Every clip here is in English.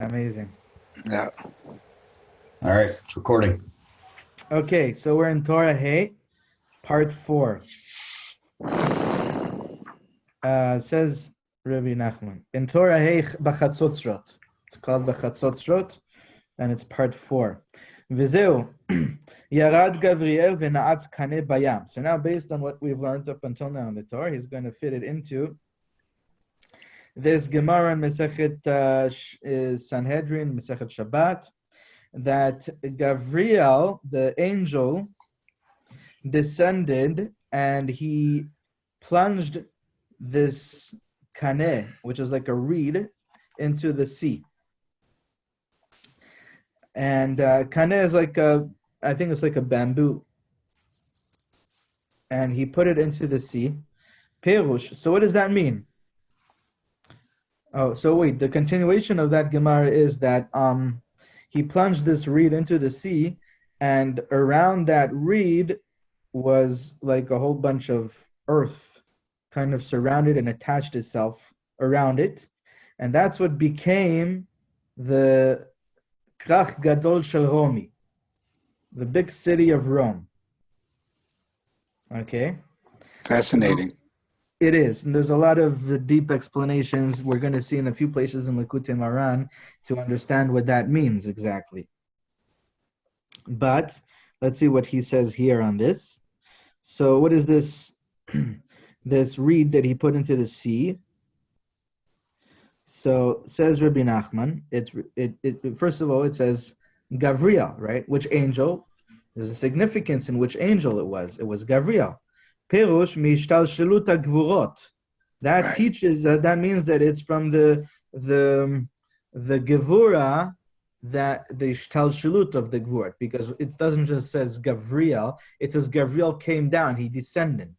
Amazing. Yeah. All right, it's recording. Okay, so we're in Torah Hey, part 4. Says Rabbi Nachman. In Torah Hey BaChatzotzrot. It's called BaChatzotzrot, and it's part 4. V'zeu, Yarad Gavriel v'na'atz kaneh bayam. So now, based on what we've learned up until now in the Torah, he's going to fit it into this Gemara in Masechet Sanhedrin, Masechet Shabbat, that Gavriel, the angel, descended and he plunged this kaneh, which is like a reed, into the sea. And kaneh is like I think it's like a bamboo. And he put it into the sea. Perush. So what does that mean? Oh, so wait, the continuation of that Gemara is that he plunged this reed into the sea, and around that reed was like a whole bunch of earth kind of surrounded and attached itself around it. And that's what became the Krach Gadol Shel Romi, the big city of Rome. Okay? Fascinating. It is, and there's a lot of deep explanations we're going to see in a few places in Likutei Moharan to understand what that means exactly. But let's see what he says here on this. So what is this this reed that he put into the sea? So says Rabbi Nachman, first of all it says Gavriel, right? Which angel? There's a significance in which angel it was. It was Gavriel. Perush mishtalshelut hagvurot. That teaches that means that it's from the gevura, that the shtalshelut of the gvurat, because it doesn't just says Gavriel, it says Gavriel came down, he descended.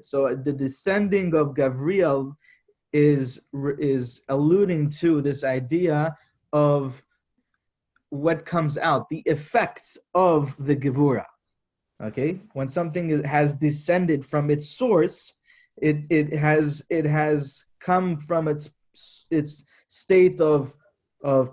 So the descending of Gavriel is alluding to this idea of what comes out, the effects of the gevura. Okay, when something has descended from its source, it has come from its state of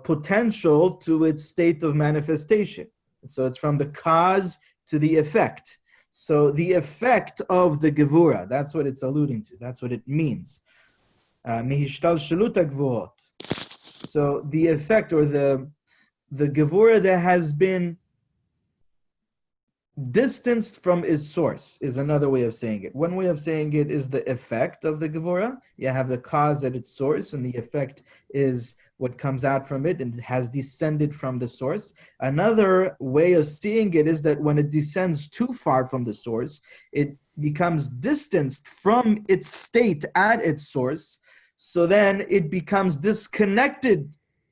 potential to its state of manifestation. So it's from the cause to the effect. So the effect of the gevura, that's what it's alluding to. That's what it means. Mihishtalshelut hagvurot. So the effect, or the gevura that has been distanced from its source, is another way of saying it. One way of saying it is the effect of the gevura. You have the cause at its source, and the effect is what comes out from it, and it has descended from the source. Another way of seeing it is that when it descends too far from the source, it becomes distanced from its state at its source, so then it becomes disconnected.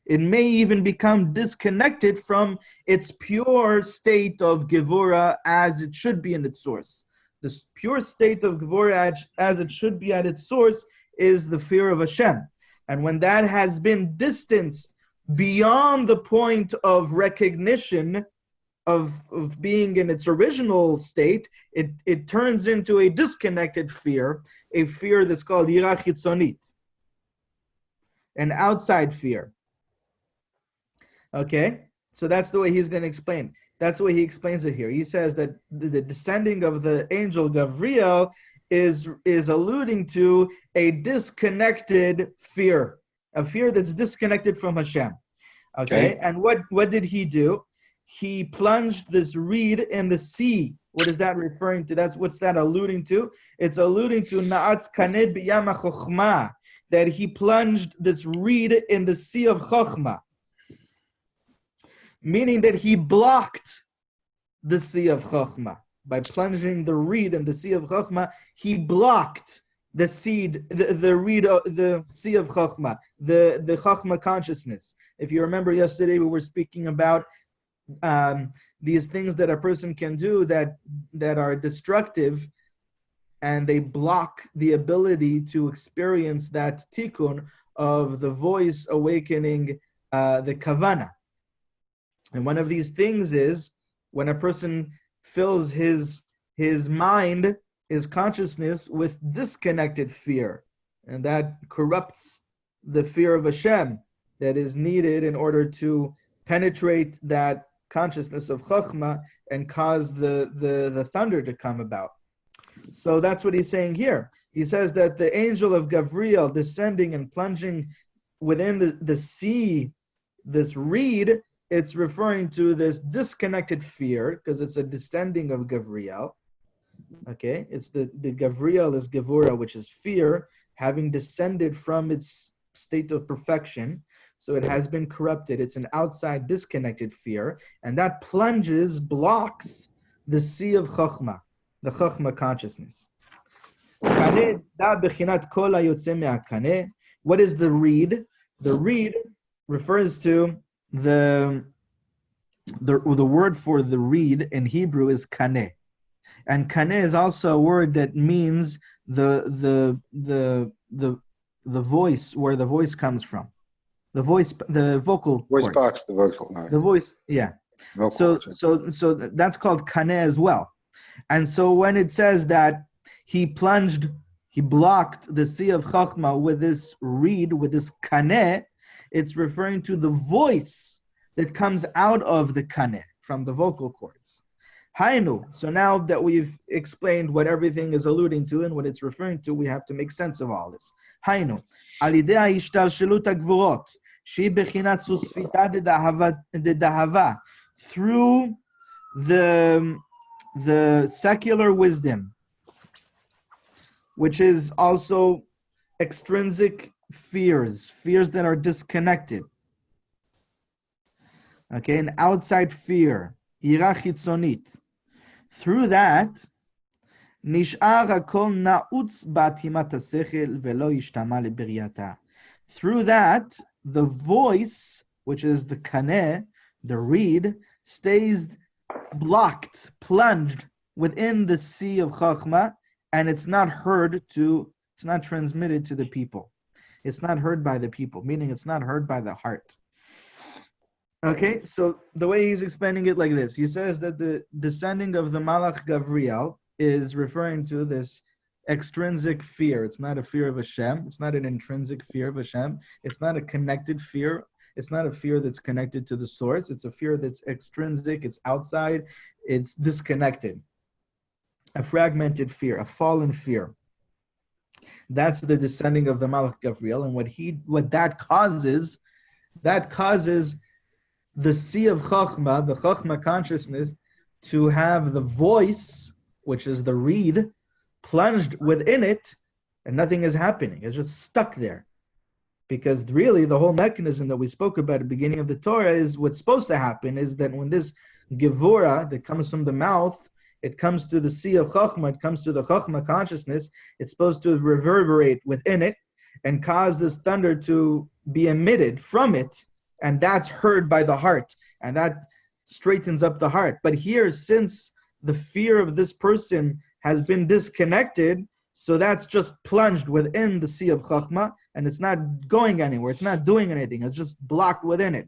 It may even become disconnected from its pure state of Gevura as it should be in its source. This pure state of Gevura as it should be at its source is the fear of Hashem. And when that has been distanced beyond the point of recognition of being in its original state, it turns into a disconnected fear, a fear that's called Yirah Chitzonit, an outside fear. Okay, so that's the way he's going to explain. That's the way he explains it here. He says that the descending of the angel Gavriel is alluding to a disconnected fear, a fear that's disconnected from Hashem. Okay, and what did he do? He plunged this reed in the sea. What is that referring to? What's that alluding to? It's alluding to Na'atz kaneh b'yam ha'chokhmah, that he plunged this reed in the sea of Chokhmah. Meaning that he blocked the sea of Chokhmah. By plunging the reed in the sea of Chokhmah, he blocked the sea of Chokhmah, the Chokhmah consciousness. If you remember yesterday, we were speaking about these things that a person can do that are destructive, and they block the ability to experience that tikkun of the voice awakening the kavana. And one of these things is when a person fills his mind, his consciousness, with disconnected fear, and that corrupts the fear of Hashem. that is needed in order to penetrate that consciousness of Chachma and cause the thunder to come about. So that's what he's saying here. He says that the angel of Gabriel descending and plunging within the sea, this reed, it's referring to this disconnected fear, because it's a descending of Gabriel. Okay, it's the Gabriel is Gevura, which is fear, having descended from its state of perfection. So it has been corrupted. It's an outside disconnected fear, and that blocks the sea of Chachma, the Chachma consciousness. What is the reed? The reed refers to the word for the reed in Hebrew is kaneh. And kaneh is also a word that means the voice, where the voice comes from. The voice, the vocal Voice cord. box, the vocal. The voice, yeah. Vocal So that's called kaneh as well. And so when it says that he blocked the sea of Chachma with this reed, with this kaneh, it's referring to the voice that comes out of the kaneh, from the vocal cords. Hainu. So now that we've explained what everything is alluding to and what it's referring to, we have to make sense of all this. Hainu. Alidea ishtalshelut hagvurot, she bechinat susfita dedahava, through the secular wisdom, which is also extrinsic fears that are disconnected. Okay, an outside fear, ira chitzonit. Through that, nish'ar hakol na'utz ba'atimat hasechel velo yishtama lebiryata. Through that, the voice, which is the kaneh, the reed, stays blocked, plunged within the sea of Chachma, and it's not transmitted to the people. It's not heard by the people, meaning it's not heard by the heart. Okay, so the way he's explaining it like this, he says that the descending of the Malach Gabriel is referring to this extrinsic fear. It's not a fear of Hashem. It's not an intrinsic fear of Hashem. It's not a connected fear. It's not a fear that's connected to the source. It's a fear that's extrinsic. It's outside. It's disconnected. A fragmented fear, a fallen fear. That's the descending of the Malach Gabriel, and what that causes the sea of Chachma, the Chachma consciousness, to have the voice, which is the reed, plunged within it, and nothing is happening. It's just stuck there. Because really, the whole mechanism that we spoke about at the beginning of the Torah is what's supposed to happen is that when this Gevura that comes from the mouth, it comes to the sea of Chachma, it comes to the Chachma consciousness, it's supposed to reverberate within it and cause this thunder to be emitted from it, and that's heard by the heart, and that straightens up the heart. But here, since the fear of this person has been disconnected, so that's just plunged within the sea of Chachma, and it's not going anywhere, it's not doing anything, it's just blocked within it.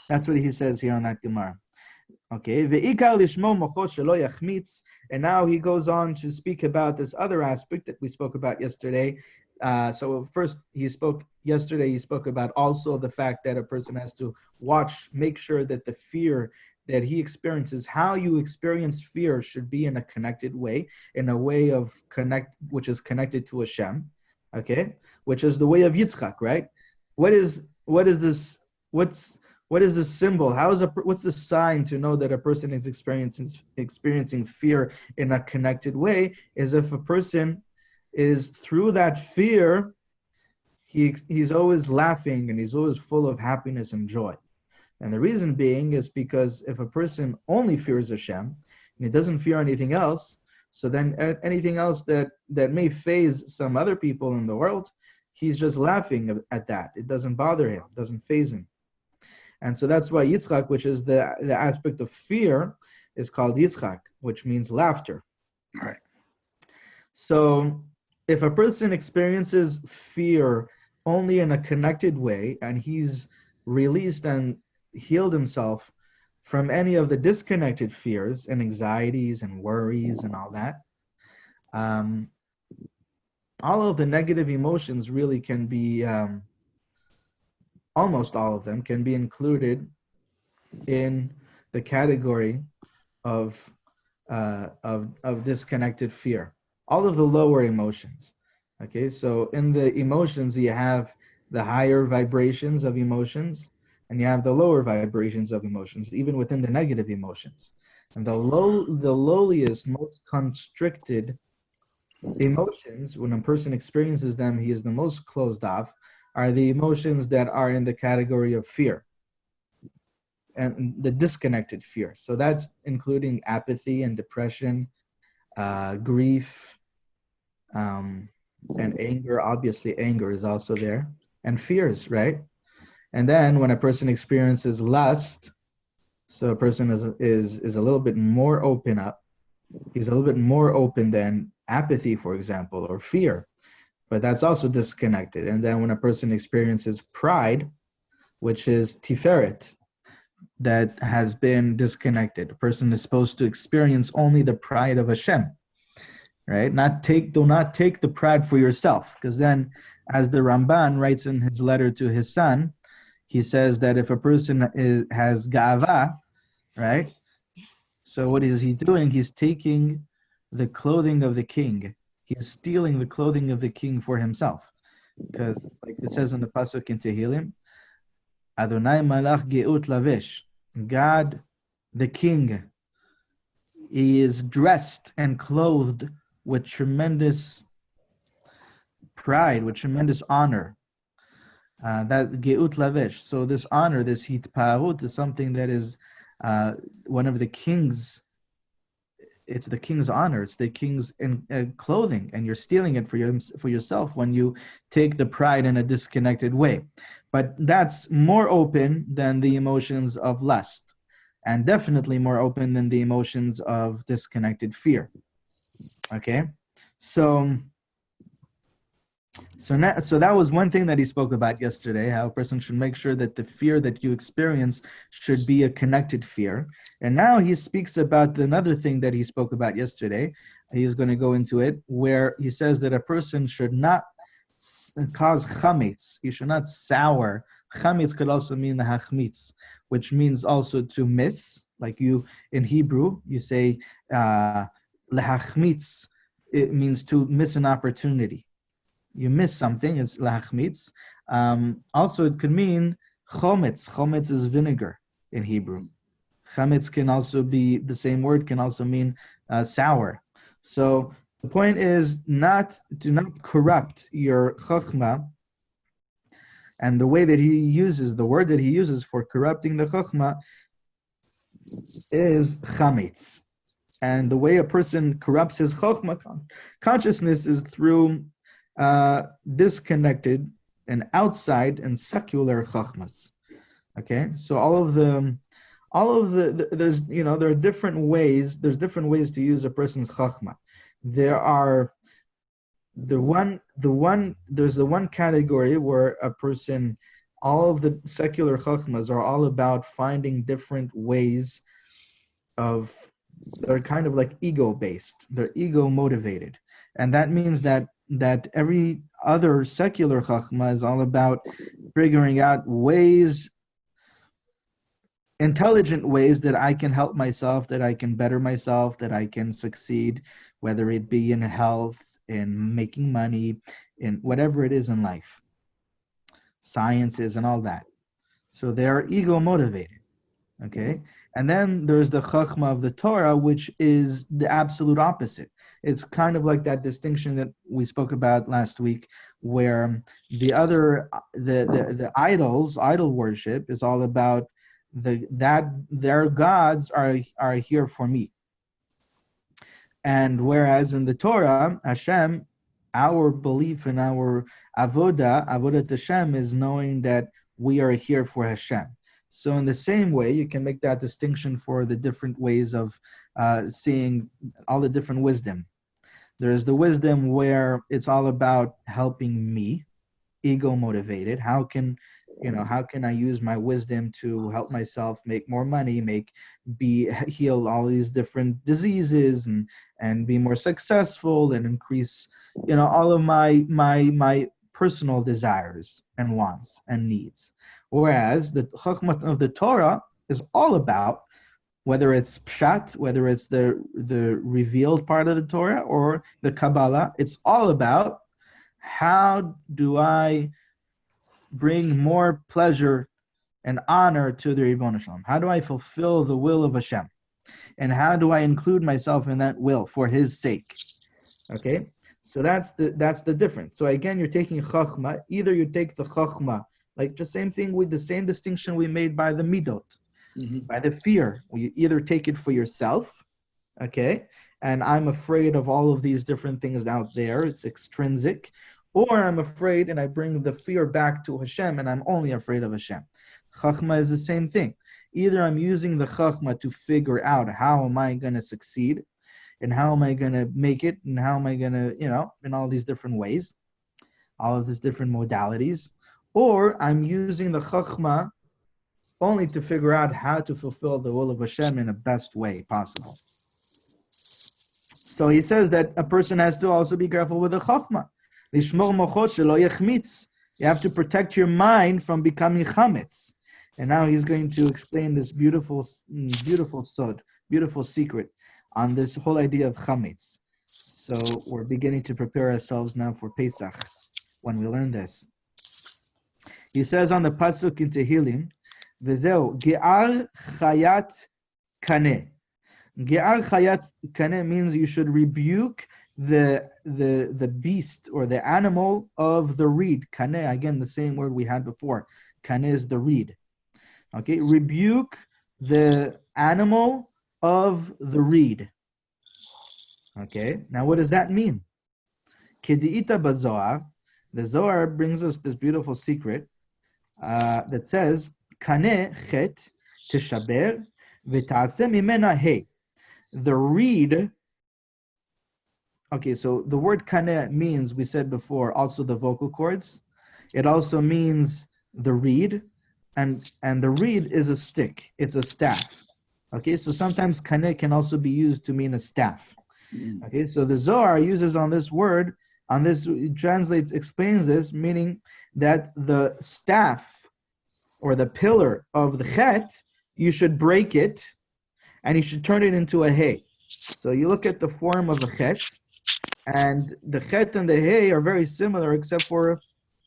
That's what he says here on that Gemara. Okay, and now he goes on to speak about this other aspect that we spoke about yesterday. So first he spoke about also the fact that a person has to make sure that the fear that he experiences, how you experience fear, should be in a connected way, in a way of which is connected to Hashem, okay, which is the way of Yitzchak, right? What is this symbol? What's the sign to know that a person is experiencing fear in a connected way? Is if a person is through that fear, he's always laughing and he's always full of happiness and joy. And the reason being is because if a person only fears Hashem and he doesn't fear anything else, so then anything else that may faze some other people in the world, he's just laughing at that. It doesn't bother him, it doesn't faze him. And so that's why Yitzchak, which is the aspect of fear, is called Yitzchak, which means laughter. Right. So if a person experiences fear only in a connected way, and he's released and healed himself from any of the disconnected fears and anxieties and worries and all that, all of the negative emotions really can be almost all of them, can be included in the category of disconnected fear. All of the lower emotions. Okay, so in the emotions, you have the higher vibrations of emotions, and you have the lower vibrations of emotions, even within the negative emotions. And the lowliest, most constricted emotions, when a person experiences them, he is the most closed off, are the emotions that are in the category of fear, and the disconnected fear. So that's including apathy and depression, grief, and anger. Obviously, anger is also there, and fears, right? And then when a person experiences lust, so a person is a little bit more open up. He's a little bit more open than apathy, for example, or fear, but that's also disconnected. And then when a person experiences pride, which is tiferet, that has been disconnected. A person is supposed to experience only the pride of Hashem, right? Do not take the pride for yourself, because then, as the Ramban writes in his letter to his son, he says that if a person has ga'ava, right? So what is he doing? He's taking the clothing of the king. He's stealing the clothing of the king for himself, because, like it says in the pasuk in Tehillim, Adonai Malach Geut Lavesh. God, the King, he is dressed and clothed with tremendous pride, with tremendous honor. That Geut Lavesh. So this honor, this hitparut, is something that is one of the king's. It's the king's honor. It's the king's clothing, and you're stealing it for yourself when you take the pride in a disconnected way. But that's more open than the emotions of lust, and definitely more open than the emotions of disconnected fear. Okay, so that was one thing that he spoke about yesterday, how a person should make sure that the fear that you experience should be a connected fear. And now he speaks about another thing that he spoke about yesterday. He is going to go into it, where he says that a person should not cause chametz. You should not sour. Chametz could also mean the hachmitz, which means also to miss. Like you, in Hebrew, you say lehachmitz. It means to miss an opportunity. You miss something, it's lehachmitz. Also, it could mean chometz. Chometz is vinegar in Hebrew. Chametz can also be, the same word can also mean sour. So the point is do not corrupt your chokhmah. And the way that he uses, the word that he uses for corrupting the chokhmah is chametz. And the way a person corrupts his chokhmah consciousness is through disconnected and outside and secular chokhmas. Okay, so all of the there's there are different ways. There's different ways to use a person's chokhmah. There's the one category where a person, all of the secular chokhmas are all about finding different ways of, they're kind of like ego based. They're ego motivated, and that means that every other secular chokhmah is all about figuring out ways, intelligent ways that I can help myself, that I can better myself, that I can succeed, whether it be in health, in making money, in whatever it is in life, sciences and all that. So they are ego motivated, okay? And then there's the chachma of the Torah, which is the absolute opposite. It's kind of like that distinction that we spoke about last week, where the idol worship is all about that their gods are here for me. And whereas in the Torah, Hashem, our belief in our avodat Hashem is knowing that we are here for Hashem. So in the same way, you can make that distinction for the different ways of seeing all the different wisdom. There's the wisdom where it's all about helping me, ego motivated. How can I use my wisdom to help myself make more money, heal all these different diseases, and be more successful, and increase all of my personal desires and wants and needs. Whereas the Chachma of the Torah is all about, whether it's Pshat, whether it's the revealed part of the Torah or the Kabbalah, it's all about how do I bring more pleasure and honor to the Ribbon Shalom? How do I fulfill the will of Hashem? And how do I include myself in that will for His sake? Okay, so that's the difference. So again, you're taking Chachma. Either you take the Chachma, like the same thing with the same distinction we made by the Midot, by the fear. You either take it for yourself, okay, and I'm afraid of all of these different things out there. It's extrinsic. Or I'm afraid and I bring the fear back to Hashem and I'm only afraid of Hashem. Chachma is the same thing. Either I'm using the Chachma to figure out how am I going to succeed and how am I going to make it and how am I going to, in all these different ways, all of these different modalities. Or I'm using the Chachma only to figure out how to fulfill the will of Hashem in the best way possible. So he says that a person has to also be careful with the Chachma. You have to protect your mind from becoming chametz. And now he's going to explain this beautiful sod, beautiful secret on this whole idea of chametz. So we're beginning to prepare ourselves now for Pesach when we learn this. He says on the pasuk in Tehillim, "V'zeu ge'ar chayat kaneh." Ge'ar chayat kaneh means you should rebuke the beast or the animal of the reed. Kaneh, again, the same word we had before. Kaneh is the reed. Okay, rebuke the animal of the reed. Okay, now what does that mean? Kedi'ita bazohar, the Zohar brings us this beautiful secret that says, Kaneh chet teshaber v'ta'aseh mimena hey. The reed. Okay, so the word kaneh means, we said before, also the vocal cords. It also means the reed, and the reed is a stick. It's a staff. Okay, so sometimes kaneh can also be used to mean a staff. Okay, so the Zohar uses on this word, explains this, meaning that the staff or the pillar of the chet, you should break it and you should turn it into a hay. So you look at the form of a chet, and the chet and the hay are very similar, except for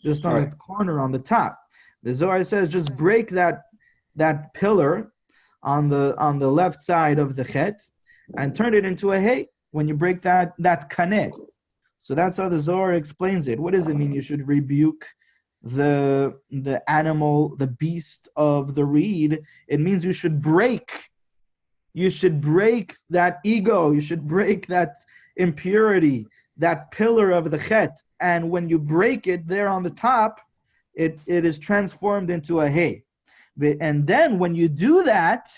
just on the corner on the top. The Zohar says just break that pillar on the left side of the chet and turn it into a hay when you break that kaneh. So that's how the Zohar explains it. What does it mean? You should rebuke the animal, the beast of the reed. It means you should break that ego. You should break that impurity, that pillar of the chet. And when you break it there on the top, it is transformed into a hay. And then when you do that,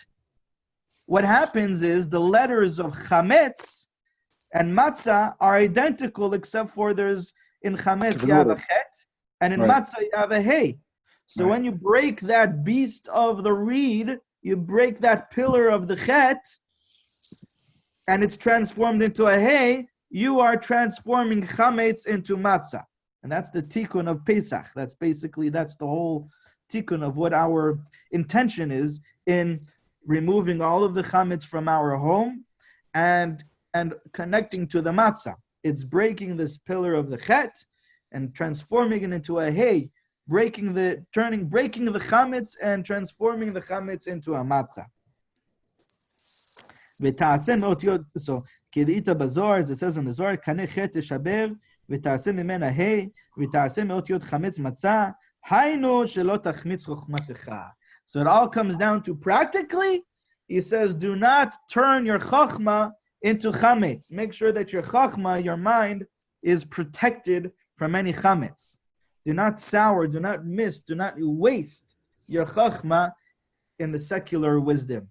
what happens is the letters of chametz and matzah are identical, except for there's in chametz you have a chet, and in matzah you have a hay. So when you break that beast of the reed, you break that pillar of the chet, and it's transformed into a hay, you are transforming chametz into matzah. And that's the tikkun of Pesach. That's the whole tikkun of what our intention is in removing all of the chametz from our home and connecting to the matzah. It's breaking this pillar of the chet and transforming it into a hay, breaking the chametz and transforming the chametz into a matzah. So, Kedita Bazor, as it says in the Zohar, Kaneh chet teshaber, v'ta'aseh mimena hay, v'ta'aseh meot yod chametz matzah, haynu shelo tachmitz chochmatecha. So it all comes down to practically, he says, do not turn your chochma into chametz. Make sure that your chochma, your mind, is protected from any chametz. Do not sour, do not miss, do not waste your chochma in the secular wisdom.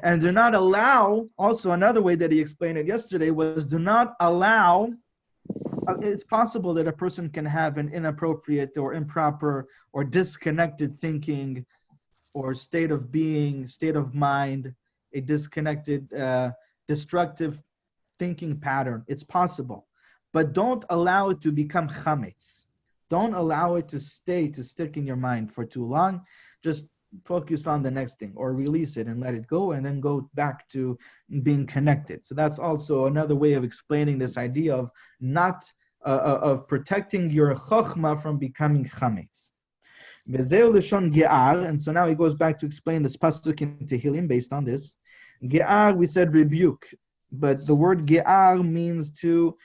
And do not allow, also another way that he explained it yesterday was do not allow, it's possible that a person can have an inappropriate or improper or disconnected thinking or state of being, state of mind, a disconnected, destructive thinking pattern. It's possible. but don't allow it to become chametz. Don't allow it to stick in your mind for too long. Just focus on the next thing, or release it and let it go, and then go back to being connected. So that's also another way of explaining this idea of not of protecting your chokhmah from becoming chametz. And so now he goes back to explain this pasuk in Tehillim based on this. Ge'ar, we said rebuke, but the word ge'ar means to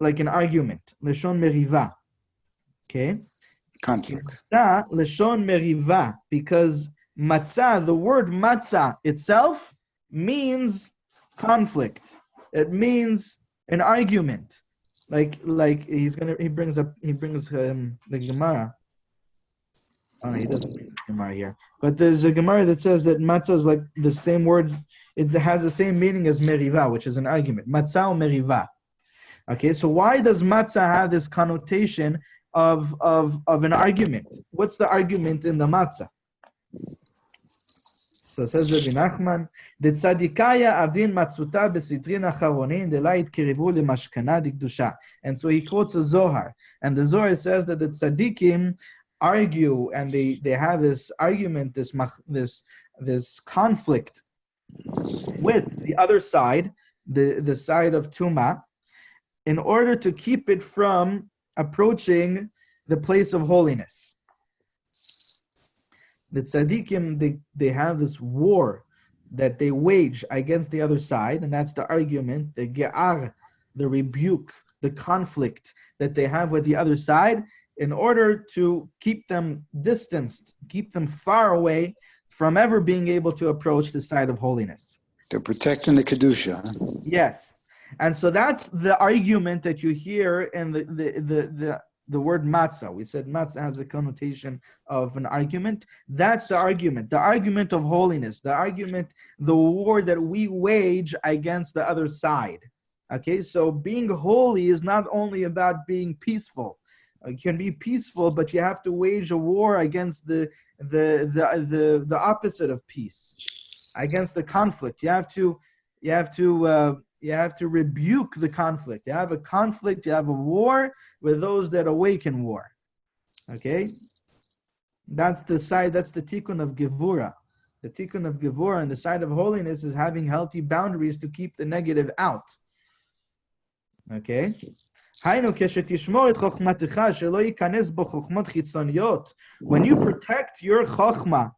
like an argument. Leshon meriva. Okay? Conflict. Matzah, leshon meriva, because matzah, the word matzah itself means conflict. It means an argument. Like he brings the Gemara. Oh, no, he doesn't bring the Gemara here. But there's a Gemara that says that matzah is like the same word. It has the same meaning as meriva, which is an argument. Matzah or meriva. Okay, so why does matzah have this connotation of an argument? What's the argument in the matzah? So says Rabbi Nachman, the tzadikaya avin matzuta besitrin acharonin delait kirivu lemashkana dikdusha. And so he quotes a Zohar, and the Zohar says that the tzadikim argue, and they have this argument, this conflict with the other side, the side of Tuma, in order to keep it from approaching the place of holiness. The tzaddikim, they have this war that they wage against the other side, and that's the argument, the ge'ar, the rebuke, the conflict that they have with the other side, in order to keep them distanced, keep them far away from ever being able to approach the side of holiness. They're protecting the Kedusha. Huh? Yes. And so that's the argument that you hear in the word matzah. We said matzah has a connotation of an argument. That's the argument of holiness, the war that we wage against the other side. Okay, so being holy is not only about being peaceful. You can be peaceful, but you have to wage a war against the opposite of peace, against the conflict. You have to rebuke the conflict. You have a conflict, you have a war with those that awaken war. Okay? That's the tikkun of Gevura. The tikkun of Gevura and the side of holiness is having healthy boundaries to keep the negative out. Okay? When you protect your chokhmah,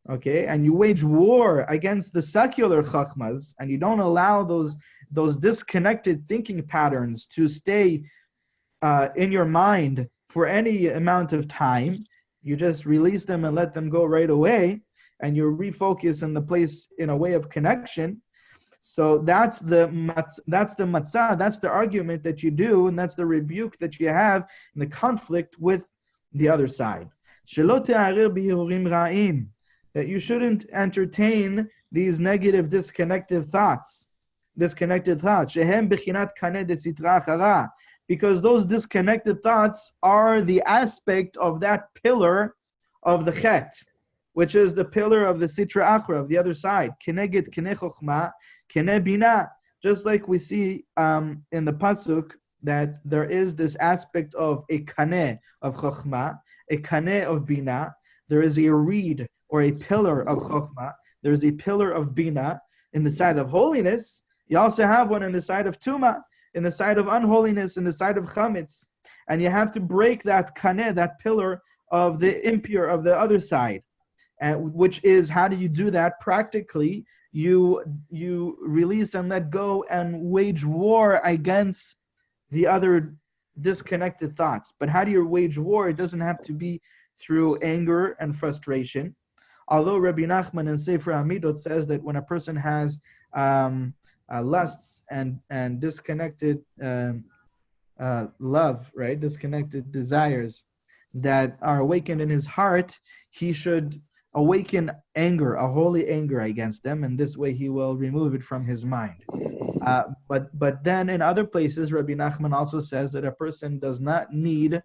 okay, and you wage war against the secular chokhmas, and you don't allow those disconnected thinking patterns to stay in your mind for any amount of time, you just release them and let them go right away, and you refocus in the place in a way of connection. So that's the matzah, that's the argument that you do, and that's the rebuke that you have in the conflict with the other side. That you shouldn't entertain these negative disconnected thoughts. Because those disconnected thoughts are the aspect of that pillar of the chet, which is the pillar of the sitra achra, of the other side. Keneged kene chokhmah, kene bina. Just like we see in the pasuk that there is this aspect of a kaneh of chokhmah, a kaneh of bina. There is a reed or a pillar of chokhmah. There is a pillar of bina in the side of holiness. You also have one in the side of tuma, in the side of unholiness, in the side of chametz. And you have to break that kaneh, that pillar of the impure of the other side. Which is, how do you do that? Practically, you release and let go and wage war against the other disconnected thoughts. But how do you wage war? It doesn't have to be through anger and frustration. Although Rabbi Nachman in Sefer Hamidot says that when a person has lusts and disconnected love, right, disconnected desires that are awakened in his heart, he should awaken anger, a holy anger against them, and this way he will remove it from his mind. But then in other places, Rabbi Nachman also says that a person does not need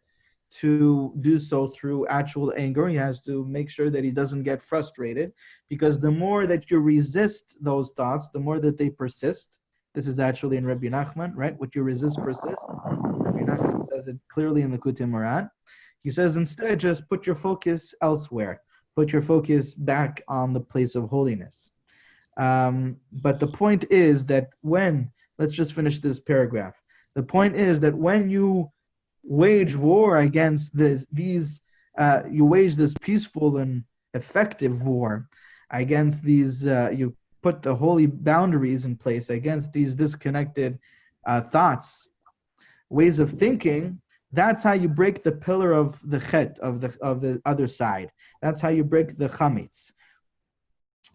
to do so through actual anger. He has to make sure that he doesn't get frustrated, because the more that you resist those thoughts, the more that they persist, This is actually in Rabbi Nachman, right? What you resist persists. Rabbi Nachman says it clearly in the Likutei Moharan. He says instead, just put your focus elsewhere. Put your focus back on the place of holiness. But the point is that let's just finish this paragraph. The point is that when you wage war against you wage this peaceful and effective war against these, you put the holy boundaries in place against these disconnected thoughts, ways of thinking. That's how you break the pillar of the chet, of the other side. That's how you break the chametz.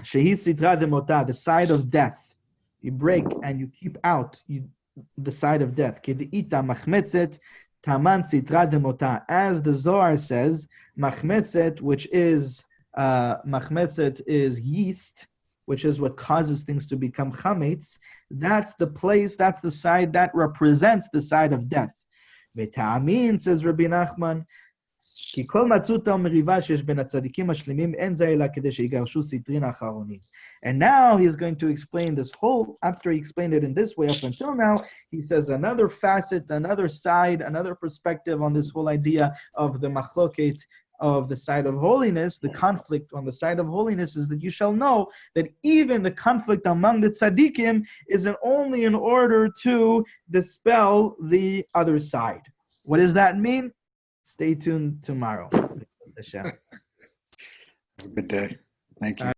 Shehi sitra de mota, the side of death. You break and you keep out the side of death. Kedeita machmetzet taman sitra de mota. As the Zohar says, machmetzet, which is machmetzet is yeast, which is what causes things to become chametz. That's the place, that's the side that represents the side of death. V'ta'amin, says Rabbi Nachman, כי כל מצות המריבה שיש בין הצדיקים השלמים אין זה אלא כדי שיגרשו סיטרין האחרונים. And now he's going to explain this whole, after he explained it in this way up until now, he says another facet, another side, another perspective on this whole idea of the machloket, of the side of holiness. The conflict on the side of holiness is that you shall know that even the conflict among the tzaddikim isn't only in order to dispel the other side. What does that mean? Stay tuned tomorrow. Have a good day. Thank you.